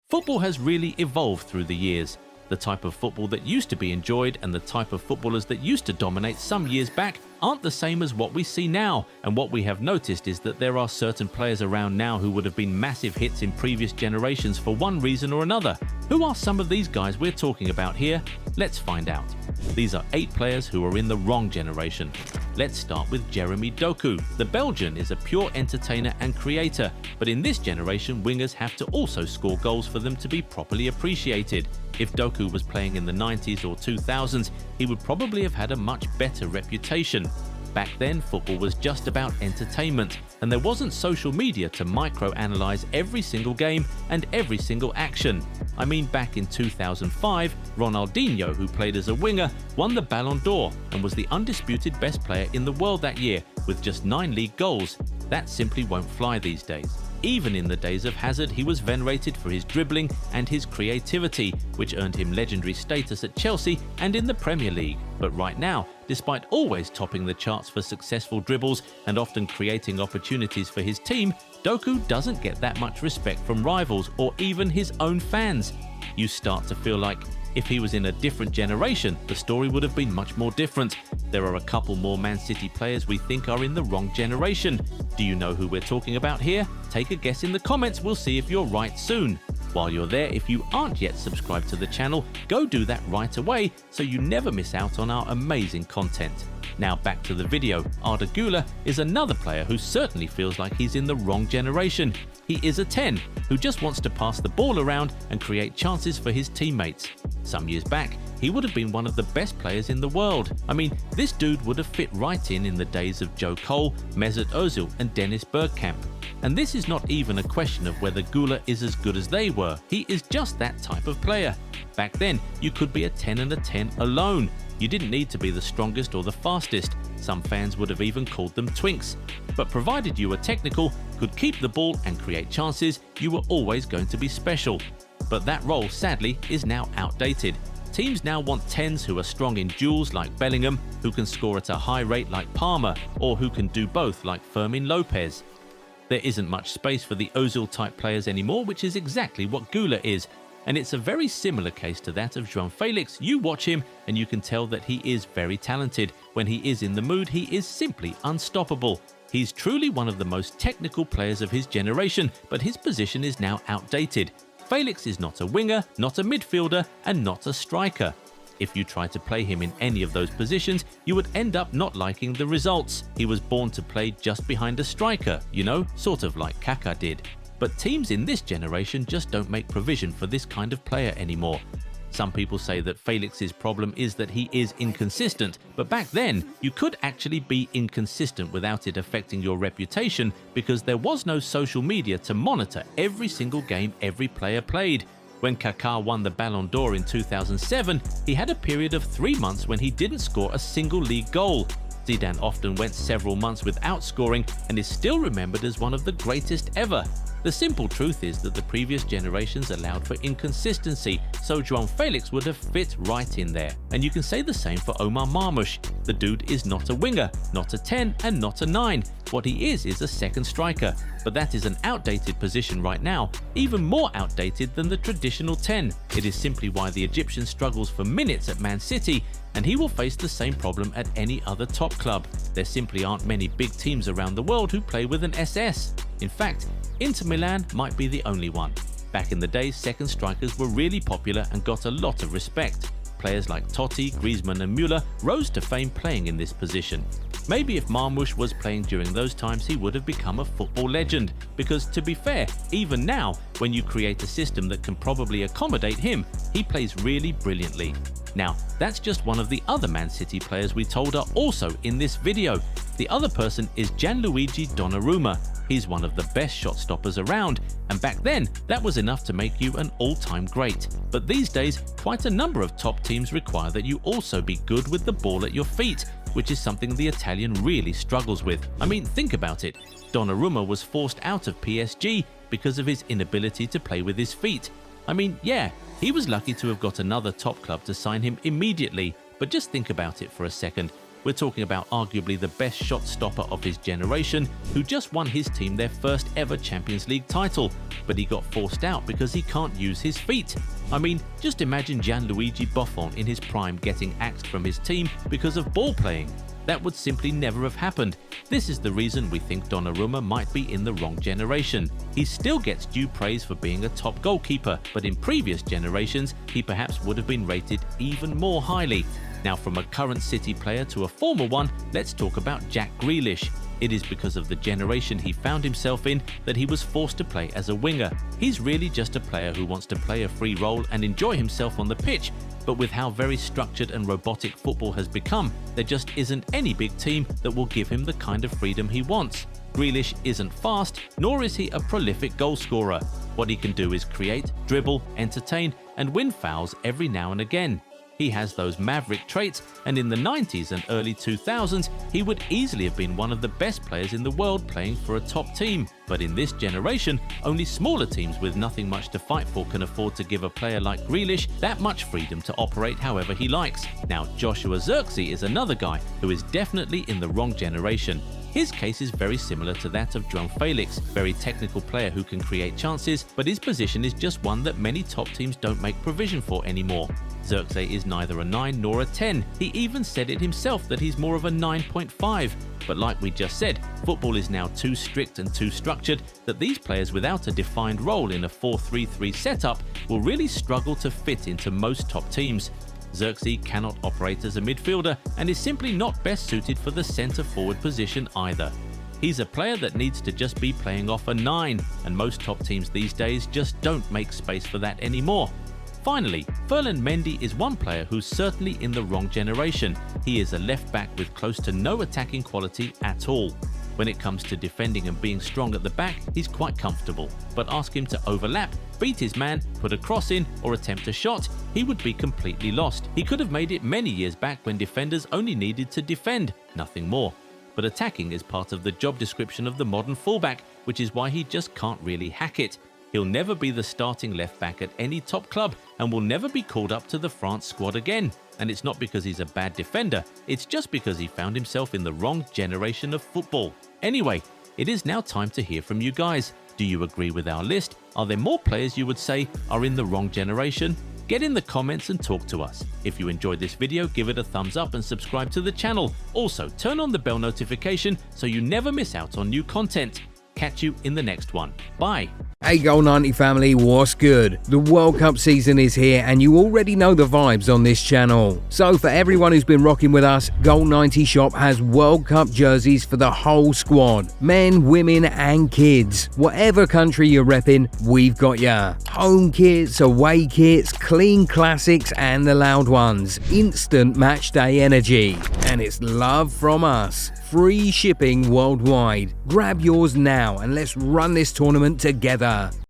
Football has really evolved through the years. The type of football that used to be enjoyed and the type of footballers that used to dominate some years back aren't the same as what we see now, and what we have noticed is that there are certain players around now who would have been massive hits in previous generations for one reason or another. Who are some of these guys we're talking about here? Let's find out. These are 8 players who are in the wrong generation. Let's start with Jeremy Doku. The Belgian is a pure entertainer and creator, but in this generation wingers have to also score goals for them to be properly appreciated. If Doku was playing in the 90s or 2000s, he would probably have had a much better reputation. Back then, football was just about entertainment, and there wasn't social media to micro-analyze every single game and every single action. I mean, back in 2005, Ronaldinho, who played as a winger, won the Ballon d'Or and was the undisputed best player in the world that year with just 9 league goals. That simply won't fly these days. Even in the days of Hazard, he was venerated for his dribbling and his creativity, which earned him legendary status at Chelsea and in the Premier League. But right now, despite always topping the charts for successful dribbles and often creating opportunities for his team, Doku doesn't get that much respect from rivals or even his own fans. You start to feel like if he was in a different generation, the story would have been much more different. There are a couple more Man City players we think are in the wrong generation. Do you know who we're talking about here? Take a guess in the comments, we'll see if you're right soon. While you're there, if you aren't yet subscribed to the channel, go do that right away so you never miss out on our amazing content. Now back to the video. Arda Guler is another player who certainly feels like he's in the wrong generation. He is a 10 who just wants to pass the ball around and create chances for his teammates. Some years back, he would have been one of the best players in the world. I mean, this dude would have fit right in the days of Joe Cole, Mesut Ozil and Dennis Bergkamp. And this is not even a question of whether Guler is as good as they were. He is just that type of player. Back then, you could be a 10 and a 10 alone. You didn't need to be the strongest or the fastest. Some fans would have even called them twinks. But provided you were technical, could keep the ball and create chances, you were always going to be special. But that role, sadly, is now outdated. Teams now want 10s who are strong in duels like Bellingham, who can score at a high rate like Palmer, or who can do both like Fermin Lopez. There isn't much space for the Ozil-type players anymore, which is exactly what Guler is. And it's a very similar case to that of Joao Felix. You watch him and you can tell that he is very talented. When he is in the mood, he is simply unstoppable. He's truly one of the most technical players of his generation, but his position is now outdated. Felix is not a winger, not a midfielder, and not a striker. If you try to play him in any of those positions, you would end up not liking the results. He was born to play just behind a striker, you know, sort of like Kaká did. But teams in this generation just don't make provision for this kind of player anymore. Some people say that Felix's problem is that he is inconsistent, but back then, you could actually be inconsistent without it affecting your reputation because there was no social media to monitor every single game every player played. When Kaká won the Ballon d'Or in 2007, he had a period of 3 months when he didn't score a single league goal. Zidane often went several months without scoring and is still remembered as one of the greatest ever. The simple truth is that the previous generations allowed for inconsistency, so Joao Felix would have fit right in there. And you can say the same for Omar Marmoush. The dude is not a winger, not a 10 and not a 9. What he is a second striker, but that is an outdated position right now, even more outdated than the traditional 10. It is simply why the Egyptian struggles for minutes at Man City, and he will face the same problem at any other top club. There simply aren't many big teams around the world who play with an SS. In fact, Inter Milan might be the only one. Back in the day, second strikers were really popular and got a lot of respect. Players like Totti, Griezmann and Müller rose to fame playing in this position. Maybe if Marmoush was playing during those times, he would have become a football legend. Because to be fair, even now, when you create a system that can probably accommodate him, he plays really brilliantly. Now, that's just one of the other Man City players we told are also in this video. The other person is Gianluigi Donnarumma. He's one of the best shot stoppers around, and back then, that was enough to make you an all-time great. But these days, quite a number of top teams require that you also be good with the ball at your feet, which is something the Italian really struggles with. I mean, think about it. Donnarumma was forced out of PSG because of his inability to play with his feet. I mean, yeah, he was lucky to have got another top club to sign him immediately, but just think about it for a second. We're talking about arguably the best shot stopper of his generation, who just won his team their first ever Champions League title, but he got forced out because he can't use his feet. I mean, just imagine Gianluigi Buffon in his prime getting axed from his team because of ball playing. That would simply never have happened. This is the reason we think Donnarumma might be in the wrong generation. He still gets due praise for being a top goalkeeper, but in previous generations, he perhaps would have been rated even more highly. Now, from a current City player to a former one, let's talk about Jack Grealish. It is because of the generation he found himself in that he was forced to play as a winger. He's really just a player who wants to play a free role and enjoy himself on the pitch, but with how very structured and robotic football has become, there just isn't any big team that will give him the kind of freedom he wants. Grealish isn't fast, nor is he a prolific goalscorer. What he can do is create, dribble, entertain, and win fouls every now and again. He has those maverick traits, and in the 90s and early 2000s, he would easily have been one of the best players in the world playing for a top team. But in this generation, only smaller teams with nothing much to fight for can afford to give a player like Grealish that much freedom to operate however he likes. Now, Joshua Zirkzee is another guy who is definitely in the wrong generation. His case is very similar to that of Joao Felix, very technical player who can create chances, but his position is just one that many top teams don't make provision for anymore. Zirkzee is neither a 9 nor a 10. He even said it himself that he's more of a 9.5. But like we just said, football is now too strict and too structured that these players without a defined role in a 4-3-3 setup will really struggle to fit into most top teams. Zirkzee cannot operate as a midfielder and is simply not best suited for the centre-forward position either. He's a player that needs to just be playing off a 9, and most top teams these days just don't make space for that anymore. Finally, Ferland Mendy is one player who's certainly in the wrong generation. He is a left-back with close to no attacking quality at all. When it comes to defending and being strong at the back, he's quite comfortable. But ask him to overlap, beat his man, put a cross in, or attempt a shot, he would be completely lost. He could have made it many years back when defenders only needed to defend, nothing more. But attacking is part of the job description of the modern fullback, which is why he just can't really hack it. He'll never be the starting left back at any top club and will never be called up to the France squad again. And it's not because he's a bad defender, it's just because he found himself in the wrong generation of football. Anyway, it is now time to hear from you guys. Do you agree with our list? Are there more players you would say are in the wrong generation? Get in the comments and talk to us. If you enjoyed this video, give it a thumbs up and subscribe to the channel. Also, turn on the bell notification so you never miss out on new content. Catch you in the next one. Bye. Hey Goal 90 family, what's good? The World Cup season is here and you already know the vibes on this channel. So for everyone who's been rocking with us, Goal 90 Shop has World Cup jerseys for the whole squad. Men, women and kids. Whatever country you're repping, we've got ya. Home kits, away kits, clean classics and the loud ones. Instant match day energy. And it's love from us. Free shipping worldwide. Grab yours now and let's run this tournament together.